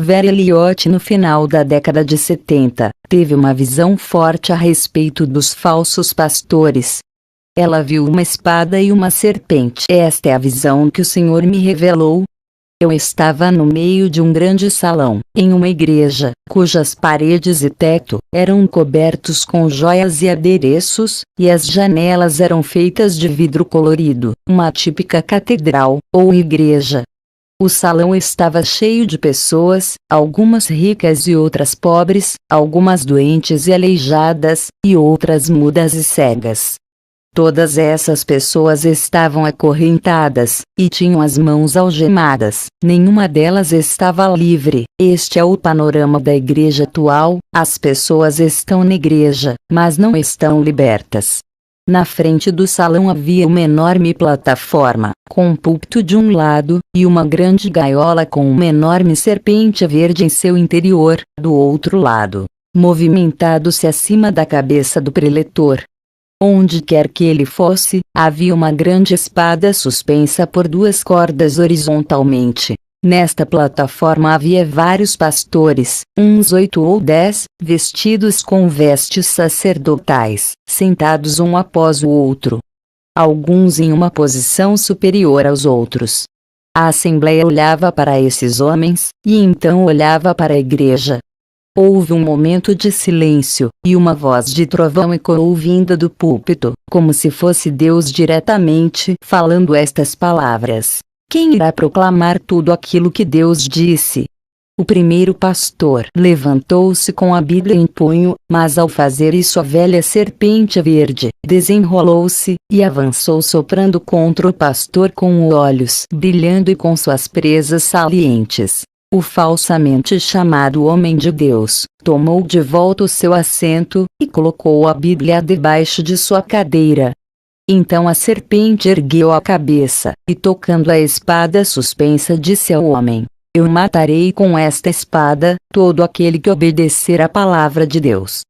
Vera Elliott, no final da década de 70, teve uma visão forte a respeito dos falsos pastores. Ela viu uma espada e uma serpente. Esta é a visão que o Senhor me revelou. Eu estava no meio de um grande salão, em uma igreja, cujas paredes e teto eram cobertos com joias e adereços, e as janelas eram feitas de vidro colorido, uma típica catedral, ou igreja. O salão estava cheio de pessoas, algumas ricas e outras pobres, algumas doentes e aleijadas, e outras mudas e cegas. Todas essas pessoas estavam acorrentadas, e tinham as mãos algemadas, nenhuma delas estava livre. Este é o panorama da igreja atual: as pessoas estão na igreja, mas não estão libertas. Na frente do salão havia uma enorme plataforma, com um púlpito de um lado, e uma grande gaiola com uma enorme serpente verde em seu interior, do outro lado. Movimentado-se acima da cabeça do preletor. Onde quer que ele fosse, havia uma grande espada suspensa por duas cordas horizontalmente. Nesta plataforma havia vários pastores, uns 8 ou 10, vestidos com vestes sacerdotais, sentados um após o outro. Alguns em uma posição superior aos outros. A assembleia olhava para esses homens, e então olhava para a igreja. Houve um momento de silêncio, e uma voz de trovão ecoou vinda do púlpito, como se fosse Deus diretamente falando estas palavras: quem irá proclamar tudo aquilo que Deus disse? O primeiro pastor levantou-se com a Bíblia em punho, mas ao fazer isso a velha serpente verde desenrolou-se, e avançou soprando contra o pastor com olhos brilhando e com suas presas salientes. O falsamente chamado homem de Deus tomou de volta o seu assento, e colocou a Bíblia debaixo de sua cadeira. Então a serpente ergueu a cabeça, e tocando a espada suspensa disse ao homem: eu matarei com esta espada todo aquele que obedecer à palavra de Deus.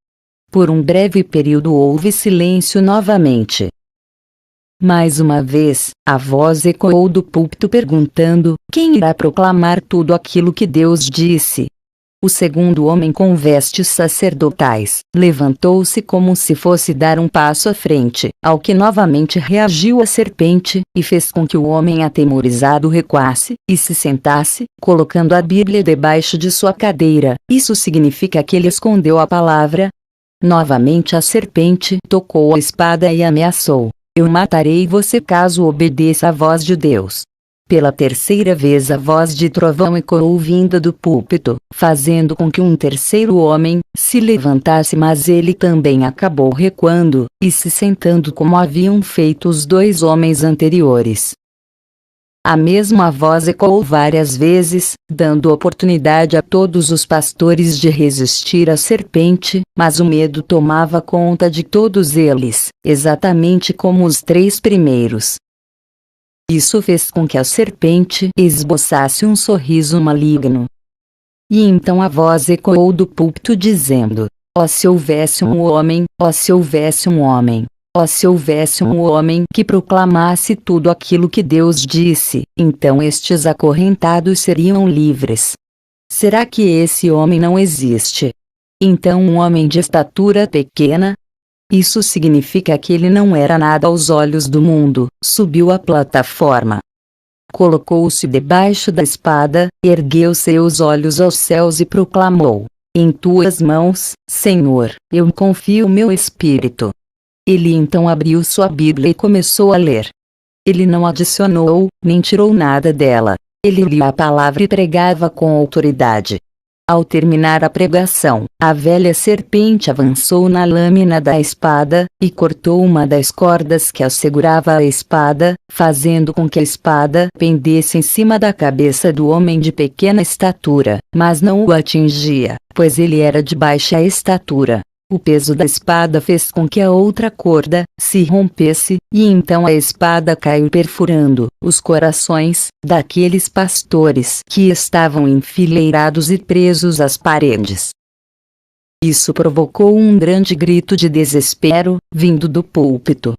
Por um breve período houve silêncio novamente. Mais uma vez, a voz ecoou do púlpito perguntando: quem irá proclamar tudo aquilo que Deus disse? O segundo homem com vestes sacerdotais levantou-se como se fosse dar um passo à frente, ao que novamente reagiu a serpente, e fez com que o homem atemorizado recuasse, e se sentasse, colocando a Bíblia debaixo de sua cadeira. Isso significa que ele escondeu a palavra. Novamente a serpente tocou a espada e ameaçou: eu matarei você caso obedeça à voz de Deus. Pela terceira vez a voz de trovão ecoou vinda do púlpito, fazendo com que um terceiro homem se levantasse, mas ele também acabou recuando, e se sentando como haviam feito os dois homens anteriores. A mesma voz ecoou várias vezes, dando oportunidade a todos os pastores de resistir à serpente, mas o medo tomava conta de todos eles, exatamente como os 3 primeiros. Isso fez com que a serpente esboçasse um sorriso maligno. E então a voz ecoou do púlpito dizendo: ó se houvesse um homem, ó se houvesse um homem. Ó se houvesse um homem que proclamasse tudo aquilo que Deus disse, então estes acorrentados seriam livres. Será que esse homem não existe? Então um homem de estatura pequena? Isso significa que ele não era nada aos olhos do mundo. Subiu à plataforma. Colocou-se debaixo da espada, ergueu seus olhos aos céus e proclamou: em tuas mãos, Senhor, eu confio meu espírito. Ele então abriu sua Bíblia e começou a ler. Ele não adicionou, nem tirou nada dela. Ele lia a palavra e pregava com autoridade. Ao terminar a pregação, a velha serpente avançou na lâmina da espada, e cortou uma das cordas que assegurava a espada, fazendo com que a espada pendesse em cima da cabeça do homem de pequena estatura, mas não o atingia, pois ele era de baixa estatura. O peso da espada fez com que a outra corda se rompesse, e então a espada caiu perfurando os corações daqueles pastores que estavam enfileirados e presos às paredes. Isso provocou um grande grito de desespero, vindo do púlpito.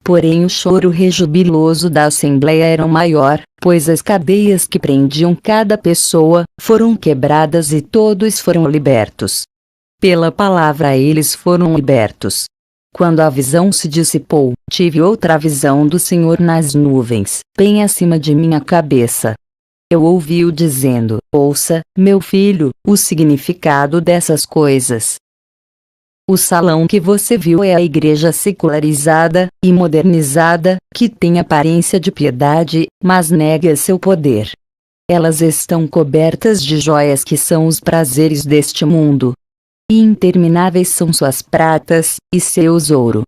Porém o choro rejubiloso da assembleia era maior, pois as cadeias que prendiam cada pessoa foram quebradas e todos foram libertos. Pela palavra eles foram libertos. Quando a visão se dissipou, tive outra visão do Senhor nas nuvens, bem acima de minha cabeça. Eu ouvi-o dizendo: ouça, meu filho, o significado dessas coisas. O salão que você viu é a igreja secularizada e modernizada, que tem aparência de piedade, mas nega seu poder. Elas estão cobertas de joias que são os prazeres deste mundo. E intermináveis são suas pratas, e seus ouro.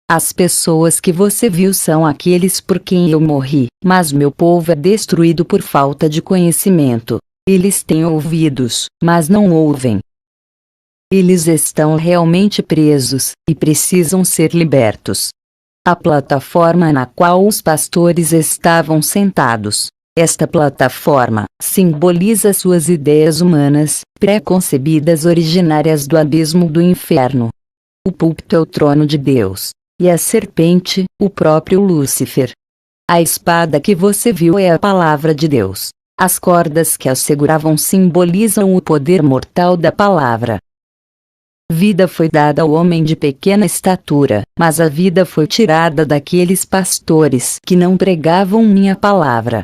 As pessoas que você viu são aqueles por quem eu morri, mas meu povo é destruído por falta de conhecimento. Eles têm ouvidos, mas não ouvem. Eles estão realmente presos, e precisam ser libertos. A plataforma na qual os pastores estavam sentados. Esta plataforma simboliza suas ideias humanas, pré-concebidas originárias do abismo do inferno. O púlpito é o trono de Deus, e a serpente, o próprio Lúcifer. A espada que você viu é a palavra de Deus. As cordas que a seguravam simbolizam o poder mortal da palavra. Vida foi dada ao homem de pequena estatura, mas a vida foi tirada daqueles pastores que não pregavam minha palavra.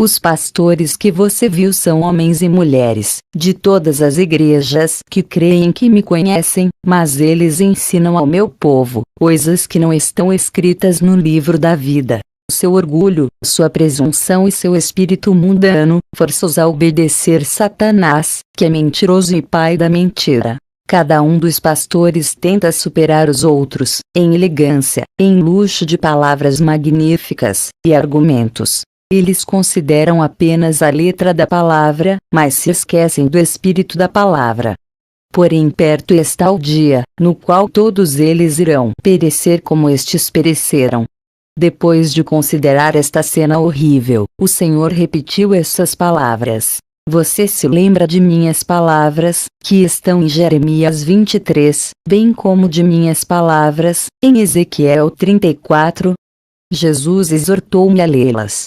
Os pastores que você viu são homens e mulheres, de todas as igrejas que creem que me conhecem, mas eles ensinam ao meu povo coisas que não estão escritas no livro da vida. Seu orgulho, sua presunção e seu espírito mundano, forçam-os a obedecer Satanás, que é mentiroso e pai da mentira. Cada um dos pastores tenta superar os outros, em elegância, em luxo de palavras magníficas e argumentos. Eles consideram apenas a letra da palavra, mas se esquecem do espírito da palavra. Porém perto está o dia, no qual todos eles irão perecer como estes pereceram. Depois de considerar esta cena horrível, o Senhor repetiu essas palavras. Você se lembra de minhas palavras, que estão em Jeremias 23, bem como de minhas palavras, em Ezequiel 34? Jesus exortou-me a lê-las.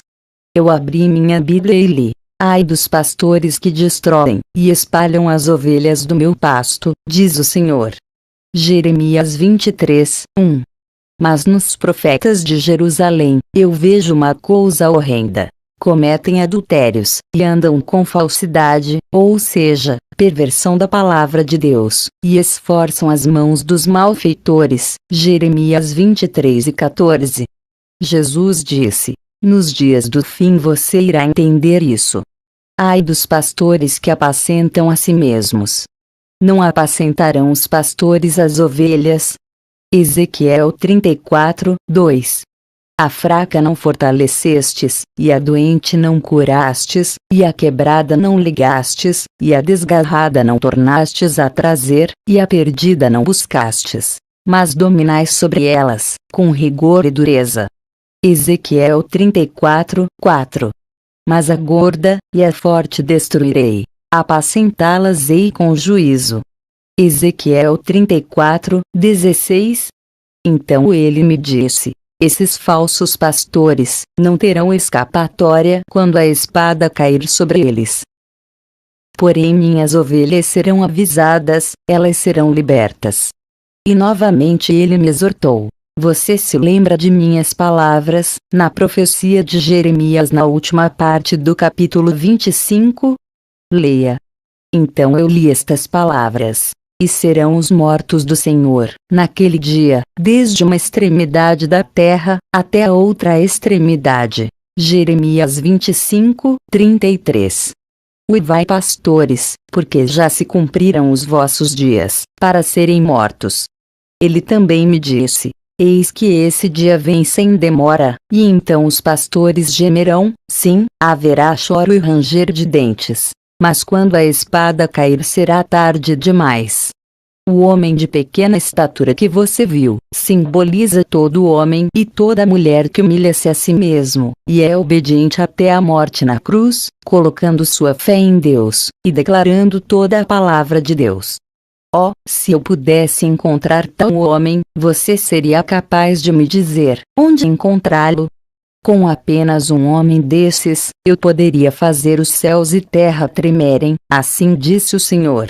Eu abri minha Bíblia e li. Ai dos pastores que destroem e espalham as ovelhas do meu pasto, diz o Senhor. Jeremias 23, 1. Mas nos profetas de Jerusalém, eu vejo uma coisa horrenda. Cometem adultérios, e andam com falsidade, ou seja, perversão da palavra de Deus, e esforçam as mãos dos malfeitores. Jeremias 23 e 14. Jesus disse: nos dias do fim você irá entender isso. Ai dos pastores que apacentam a si mesmos. Não apacentarão os pastores as ovelhas? Ezequiel 34, 2. A fraca não fortalecestes, e a doente não curastes, e a quebrada não ligastes, e a desgarrada não tornastes a trazer, e a perdida não buscastes. Mas dominais sobre elas, com rigor e dureza. Ezequiel 34, 4. Mas a gorda e a forte destruirei, apacentá-las-ei com juízo. Ezequiel 34, 16. Então ele me disse: esses falsos pastores não terão escapatória quando a espada cair sobre eles. Porém minhas ovelhas serão avisadas, elas serão libertas. E novamente ele me exortou: você se lembra de minhas palavras, na profecia de Jeremias na última parte do capítulo 25? Leia. Então eu li estas palavras. E serão os mortos do Senhor, naquele dia, desde uma extremidade da terra, até a outra extremidade. Jeremias 25, 33. Uivai pastores, porque já se cumpriram os vossos dias, para serem mortos. Ele também me disse: eis que esse dia vem sem demora, e então os pastores gemerão, sim, haverá choro e ranger de dentes. Mas quando a espada cair será tarde demais. O homem de pequena estatura que você viu, simboliza todo homem e toda mulher que humilha-se a si mesmo, e é obediente até a morte na cruz, colocando sua fé em Deus, e declarando toda a palavra de Deus. Oh, se eu pudesse encontrar tal homem, você seria capaz de me dizer onde encontrá-lo? Com apenas um homem desses, eu poderia fazer os céus e terra tremerem, assim disse o Senhor.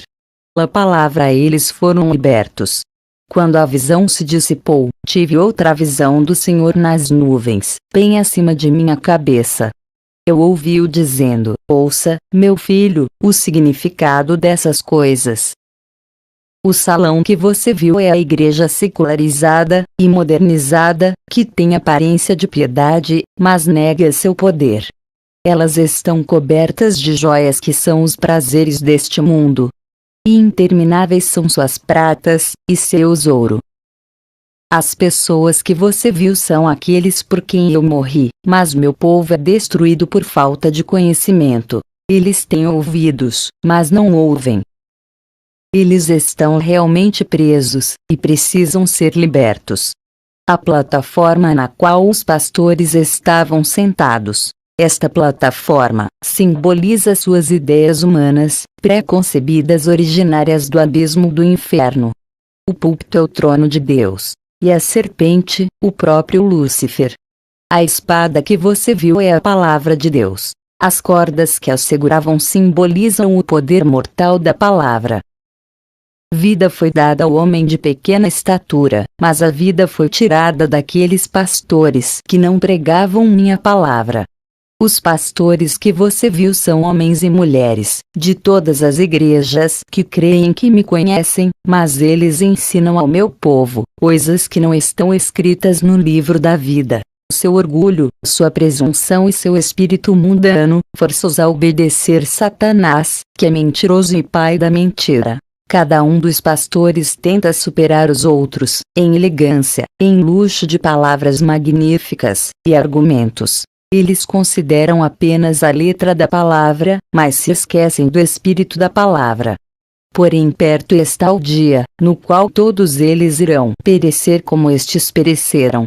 A palavra a eles foram libertos. Quando a visão se dissipou, tive outra visão do Senhor nas nuvens, bem acima de minha cabeça. Eu ouvi-o dizendo: ouça, meu filho, o significado dessas coisas. O salão que você viu é a igreja secularizada e modernizada, que tem aparência de piedade, mas nega seu poder. Elas estão cobertas de joias que são os prazeres deste mundo. E intermináveis são suas pratas, e seus ouro. As pessoas que você viu são aqueles por quem eu morri, mas meu povo é destruído por falta de conhecimento. Eles têm ouvidos, mas não ouvem. Eles estão realmente presos, e precisam ser libertos. A plataforma na qual os pastores estavam sentados. Esta plataforma simboliza suas ideias humanas, pré-concebidas originárias do abismo do inferno. O púlpito é o trono de Deus, e a serpente, o próprio Lúcifer. A espada que você viu é a palavra de Deus. As cordas que a seguravam simbolizam o poder mortal da palavra. Vida foi dada ao homem de pequena estatura, mas a vida foi tirada daqueles pastores que não pregavam minha palavra. Os pastores que você viu são homens e mulheres, de todas as igrejas que creem que me conhecem, mas eles ensinam ao meu povo coisas que não estão escritas no livro da vida. Seu orgulho, sua presunção e seu espírito mundano, força-os a obedecer Satanás, que é mentiroso e pai da mentira. Cada um dos pastores tenta superar os outros, em elegância, em luxo de palavras magníficas e argumentos. Eles consideram apenas a letra da palavra, mas se esquecem do espírito da palavra. Porém perto está o dia, no qual todos eles irão perecer como estes pereceram.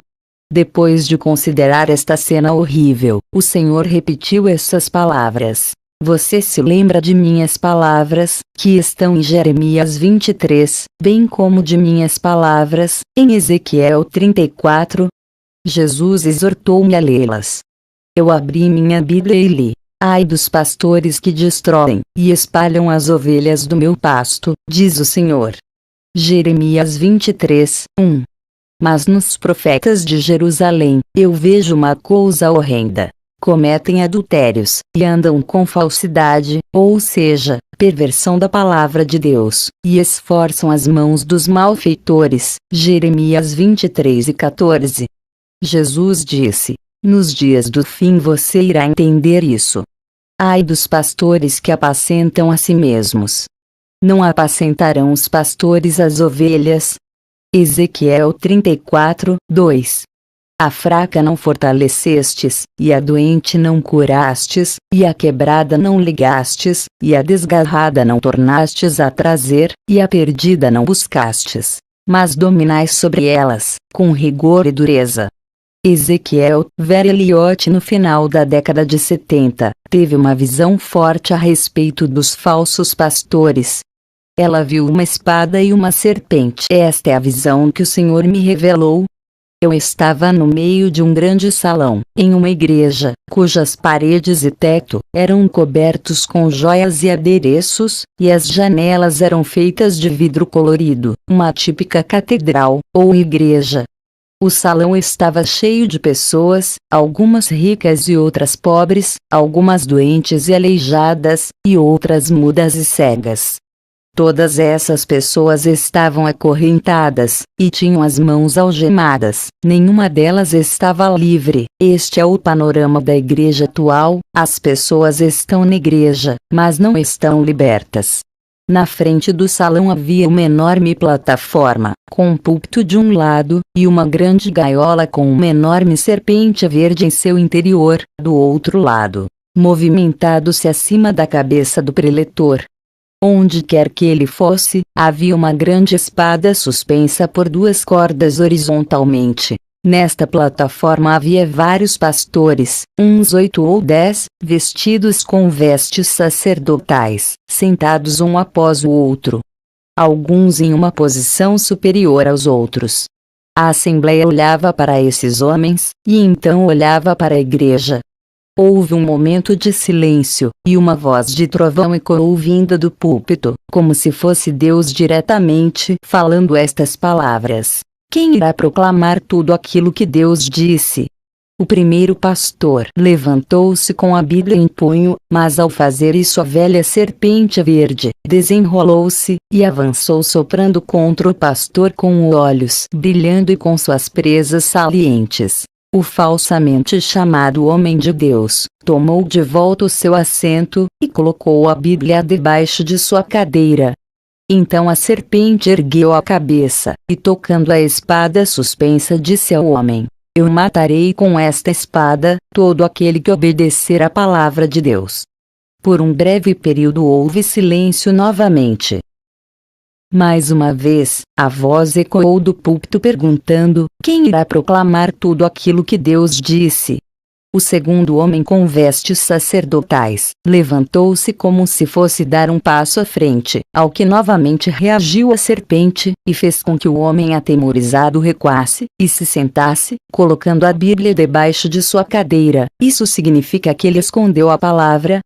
Depois de considerar esta cena horrível, o Senhor repetiu essas palavras. Você se lembra de minhas palavras, que estão em Jeremias 23, bem como de minhas palavras, em Ezequiel 34? Jesus exortou-me a lê-las. Eu abri minha Bíblia e li. Ai dos pastores que destroem e espalham as ovelhas do meu pasto, diz o Senhor. Jeremias 23, 1. Mas nos profetas de Jerusalém, eu vejo uma coisa horrenda. Cometem adultérios, e andam com falsidade, ou seja, perversão da palavra de Deus, e esforçam as mãos dos malfeitores. Jeremias 23 e 14. Jesus disse: nos dias do fim você irá entender isso. Ai dos pastores que apacentam a si mesmos. Não apacentarão os pastores as ovelhas? Ezequiel 34, 2. A fraca não fortalecestes, e a doente não curastes, e a quebrada não ligastes, e a desgarrada não tornastes a trazer, e a perdida não buscastes. Mas dominais sobre elas, com rigor e dureza. Ezequiel, Vera Elliott no final da década de 70, teve uma visão forte a respeito dos falsos pastores. Ela viu uma espada e uma serpente. Esta é a visão que o Senhor me revelou. Eu estava no meio de um grande salão, em uma igreja, cujas paredes e teto eram cobertos com joias e adereços, e as janelas eram feitas de vidro colorido, uma típica catedral, ou igreja. O salão estava cheio de pessoas, algumas ricas e outras pobres, algumas doentes e aleijadas, e outras mudas e cegas. Todas essas pessoas estavam acorrentadas, e tinham as mãos algemadas, nenhuma delas estava livre. Este é o panorama da igreja atual: as pessoas estão na igreja, mas não estão libertas. Na frente do salão havia uma enorme plataforma, com um púlpito de um lado, e uma grande gaiola com uma enorme serpente verde em seu interior, do outro lado, movimentado-se acima da cabeça do preletor. Onde quer que ele fosse, havia uma grande espada suspensa por duas cordas horizontalmente. Nesta plataforma havia vários pastores, uns 8 ou 10, vestidos com vestes sacerdotais, sentados um após o outro. alguns em uma posição superior aos outros. A assembleia olhava para esses homens, e então olhava para a igreja. Houve um momento de silêncio, e uma voz de trovão ecoou vinda do púlpito, como se fosse Deus diretamente falando estas palavras: quem irá proclamar tudo aquilo que Deus disse? O primeiro pastor levantou-se com a Bíblia em punho, mas ao fazer isso a velha serpente verde desenrolou-se, e avançou soprando contra o pastor com os olhos brilhando e com suas presas salientes. O falsamente chamado homem de Deus tomou de volta o seu assento, e colocou a Bíblia debaixo de sua cadeira. Então a serpente ergueu a cabeça, e tocando a espada suspensa disse ao homem: eu matarei com esta espada todo aquele que obedecer à palavra de Deus. Por um breve período houve silêncio novamente. Mais uma vez, a voz ecoou do púlpito perguntando: quem irá proclamar tudo aquilo que Deus disse? O segundo homem com vestes sacerdotais levantou-se como se fosse dar um passo à frente, ao que novamente reagiu a serpente, e fez com que o homem atemorizado recuasse, e se sentasse, colocando a Bíblia debaixo de sua cadeira. Isso significa que ele escondeu a palavra.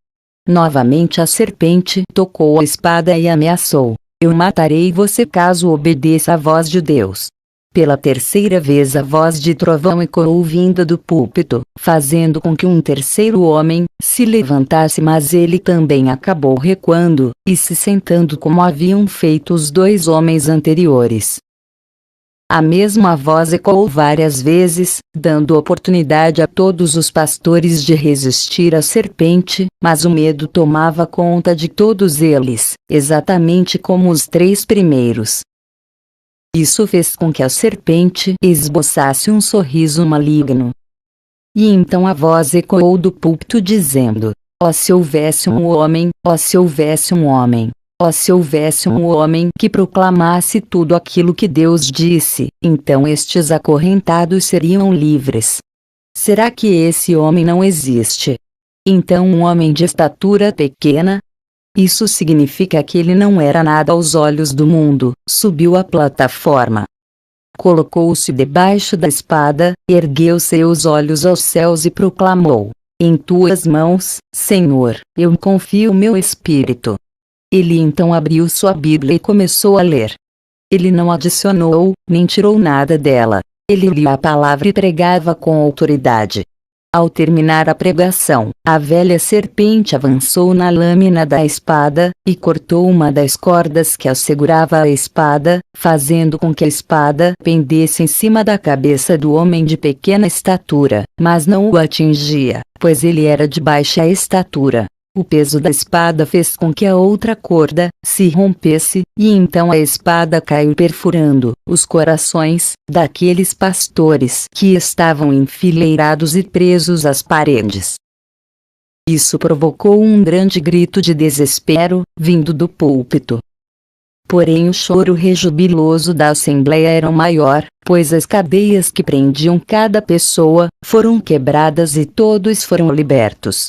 Novamente a serpente tocou a espada e ameaçou: eu matarei você caso obedeça à voz de Deus. Pela terceira vez a voz de trovão ecoou vinda do púlpito, fazendo com que um terceiro homem se levantasse, mas ele também acabou recuando, e se sentando como haviam feito os dois homens anteriores. A mesma voz ecoou várias vezes, dando oportunidade a todos os pastores de resistir à serpente, mas o medo tomava conta de todos eles, exatamente como os três primeiros. Isso fez com que a serpente esboçasse um sorriso maligno. E então a voz ecoou do púlpito dizendo: ó se houvesse um homem, ó se houvesse um homem, ó se houvesse um homem que proclamasse tudo aquilo que Deus disse, então estes acorrentados seriam livres. Será que esse homem não existe? Então um homem de estatura pequena? Isso significa que ele não era nada aos olhos do mundo. Subiu à plataforma. Colocou-se debaixo da espada, ergueu seus olhos aos céus e proclamou: em tuas mãos, Senhor, eu confio meu espírito. Ele então abriu sua Bíblia e começou a ler. Ele não adicionou, nem tirou nada dela. Ele lia a palavra e pregava com autoridade. Ao terminar a pregação, a velha serpente avançou na lâmina da espada, e cortou uma das cordas que assegurava a espada, fazendo com que a espada pendesse em cima da cabeça do homem de pequena estatura, mas não o atingia, pois ele era de baixa estatura. O peso da espada fez com que a outra corda se rompesse, e então a espada caiu perfurando os corações daqueles pastores que estavam enfileirados e presos às paredes. Isso provocou um grande grito de desespero, vindo do púlpito. Porém o choro rejubiloso da assembleia era maior, pois as cadeias que prendiam cada pessoa foram quebradas e todos foram libertos.